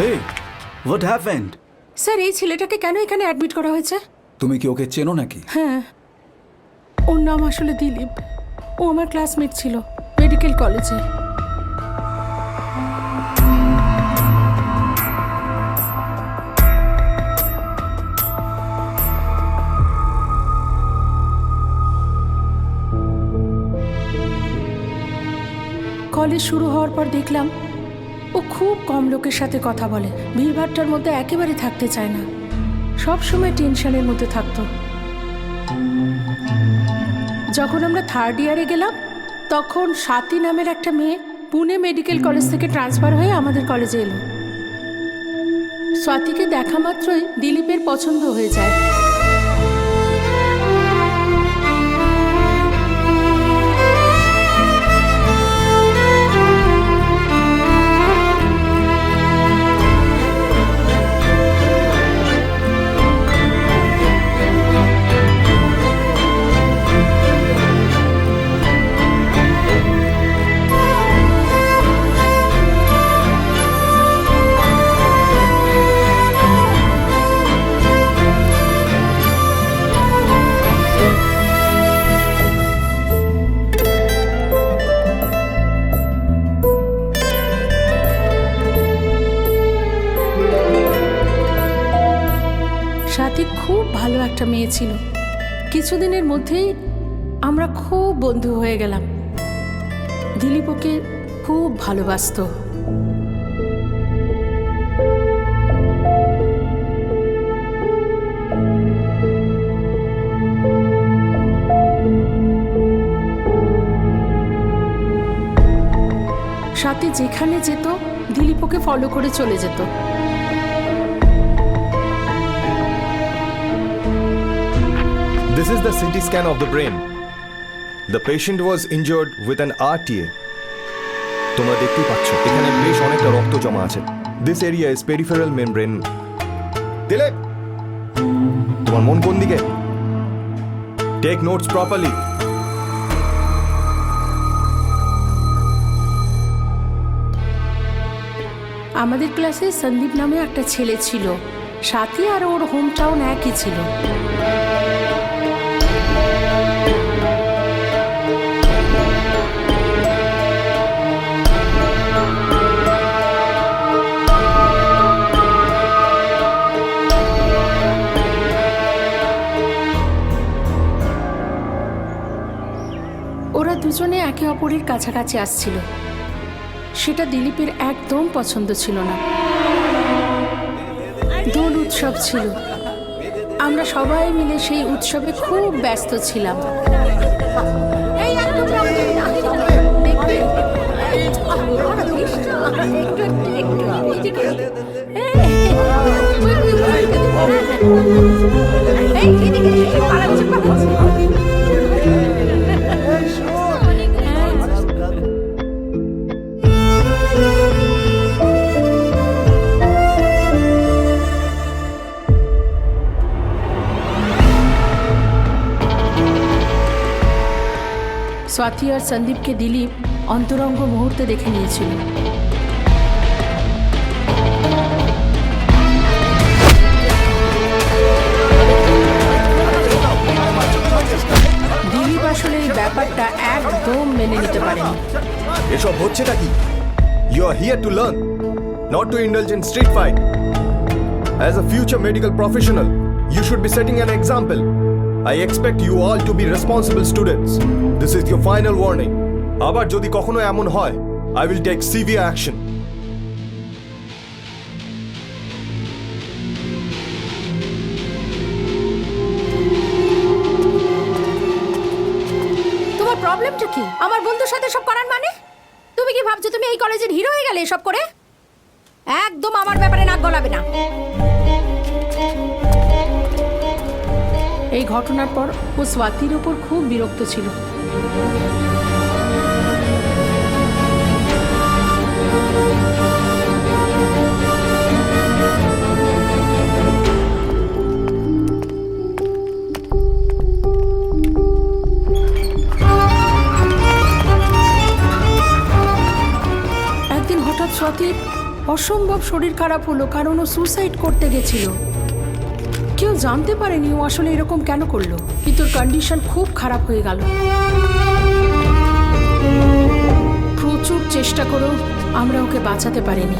Hey, what happened? Sir এই ছেলেটাকে কেন এখানে অ্যাডমিট করা হয়েছে? তুমি কি ওকে চেনো নাকি? হ্যাঁ, ওর নাম আসলে দিলীপ। ও আমার ক্লাসমেট ছিল মেডিকেল কলেজে। কলেজ শুরু হওয়ার পর দেখলাম ও খুব কম লোকের সাথে কথা বলে, ভিড়ভাট্টার মধ্যে একেবারে থাকতে চায় না, সব সময় টেনশনের মধ্যে থাকতো। যখন আমরা থার্ড ইয়ারে গেলাম তখন স্বাতী নামের একটা মেয়ে পুনে মেডিকেল কলেজ থেকে ট্রান্সফার হয়ে আমাদের কলেজে এলো। স্বাতীকে দেখা মাত্রই দিলীপের পছন্দ হয়ে যায়। স্বাতী খুব ভালো একটা মেয়ে ছিল। কিছুদিনের মধ্যেই আমরা খুব বন্ধু হয়ে গেলাম। দিলীপ ওকে খুব ভালোবাসতো। স্বাতী যেখানে যেত দিলীপ ওকে ফলো করে চলে যেত। This is the CT scan of the brain. The patient was injured with an RTA. তোমরা দেখতেই পাচ্ছ এখানে বেশ অনেকটা রক্ত জমা আছে। This area is peripheral membrane. Dilip, তোমার মন কোন দিকে? Take notes properly. আমাদের ক্লাসে সন্দীপ নামে একটা ছেলে ছিল। স্বাতী আর ওর হোম টাউন একই ছিল। ওরা দুজনে একে অপরের কাছাকাছি আসছিল, সেটা দিলীপের একদম পছন্দ ছিল না। দোল উৎসব ছিল, আমরা সবাই মিলে সেই উৎসবে খুব ব্যস্ত ছিলাম। স্বাতী আর সন্দীপকে দিলীপ অন্তরঙ্গ মুহূর্তে দেখে নিয়েছিল। দিলীপ আসলে এই ব্যাপারটা একদম মেনে নিতে পারেনি। এসব হচ্ছেটা কি? You are here to learn, not to indulge in street fight. As a future medical professional, you should be setting an example. I expect you all to be responsible students. This is your final warning. আবার যদি কখনো এমন হয়, I will take severe action. তোমার প্রবলেমটা কি? আমার বন্ধুর সাথে সব করার মানে? তুমি কি ভাবছো তুমি এই কলেজের হিরো হয়ে গেলে এসব করে? একদম আমার ব্যাপারে নাক গলাবে না। এই ঘটনার পর ও স্বাতীর উপর খুব বিরক্ত ছিল। একদিন হঠাৎ স্বাতী অসম্ভব শরীর খারাপ হলো, কারণ ও সুসাইড করতে গেছিল। কেউ জানতে পারেনি ও আসলে এরকম কেন করলো, কিন্তু ওর কন্ডিশন খুব খারাপ হয়ে গেল। প্রচুর চেষ্টা করেও আমরা ওকে বাঁচাতে পারিনি।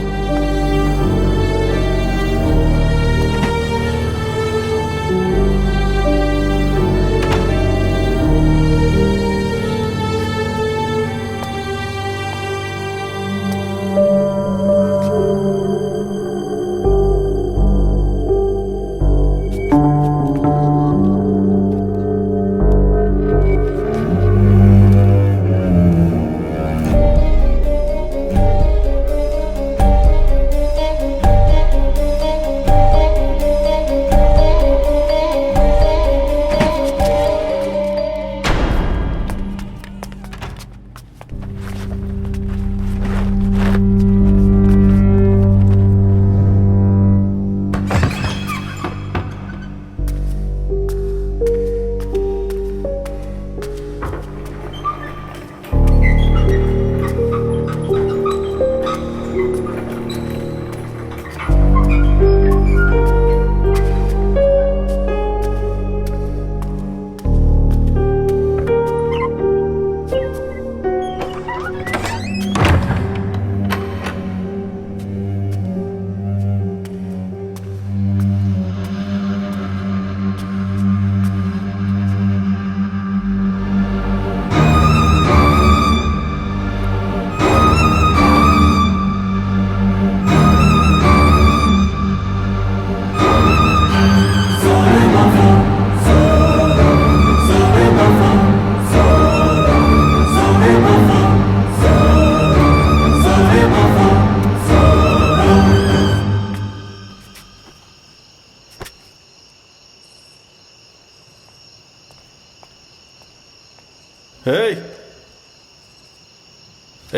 এই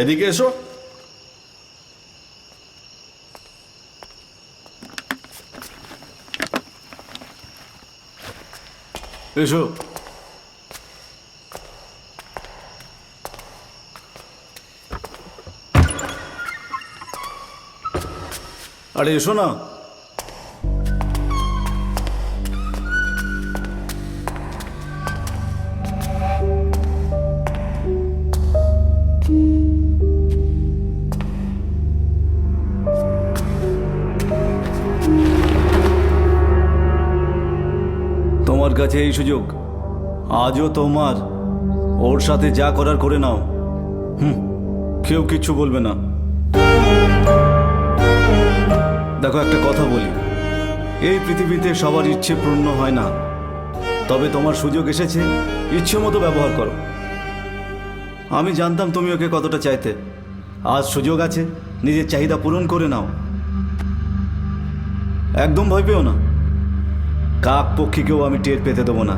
এদিকে এসো। এসো। আরে এসো না। তোমার কাছে এই সুযোগ, আজও তোমার। ওর সাথে যা করার করে নাও। কেউ কিচ্ছু বলবে না। দেখো, একটা কথা বলি, এই পৃথিবীতে সবার ইচ্ছে পূর্ণ হয় না, তবে তোমার সুযোগ এসেছে, ইচ্ছে মতো ব্যবহার করো। আমি জানতাম তুমি ওকে কতটা চাইতে। আজ সুযোগ আছে, নিজের চাহিদা পূরণ করে নাও। একদম ভয় পেও না। কাক পক্ষীকেও আমি টের পেতে দেবো না।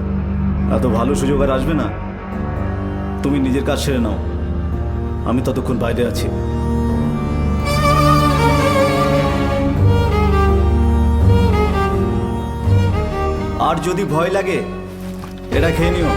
এত ভালো সুযোগ আর আসবে না। তুমি নিজের কাজ সেরে নাও, আমি ততক্ষণ বাইরে আছি। আর যদি ভয় লাগে, এটা খেয়ে নিও।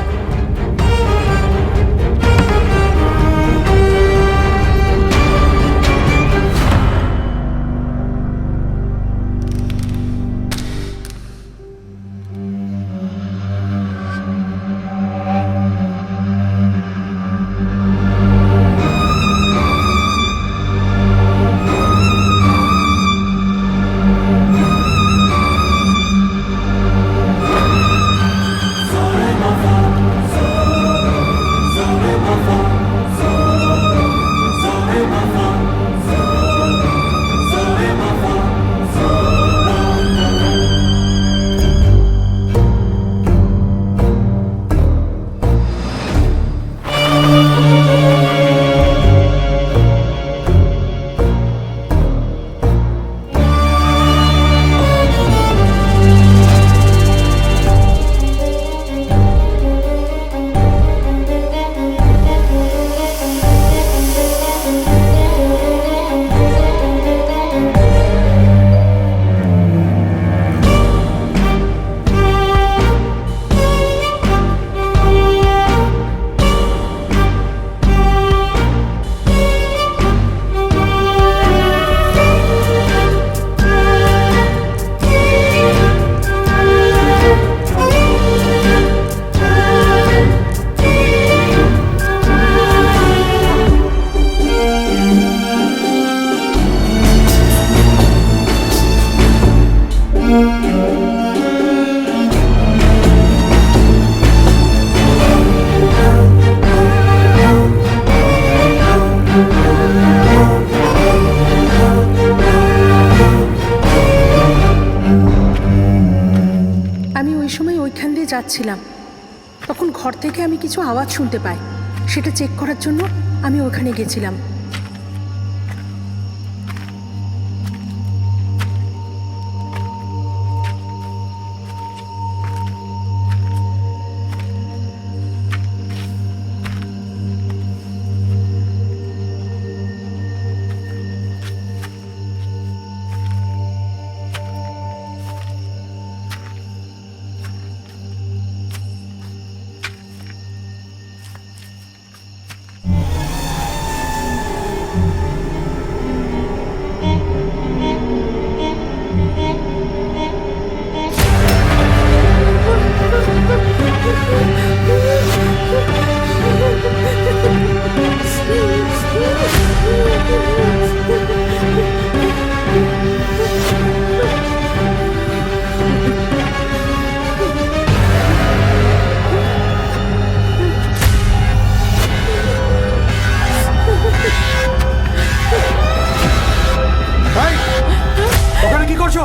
যাচ্ছিলাম, তখন ঘর থেকে আমি কিছু আওয়াজ শুনতে পাই। সেটা চেক করার জন্য আমি ওখানে গেছিলাম। ভাই, ওখানে কি করছো?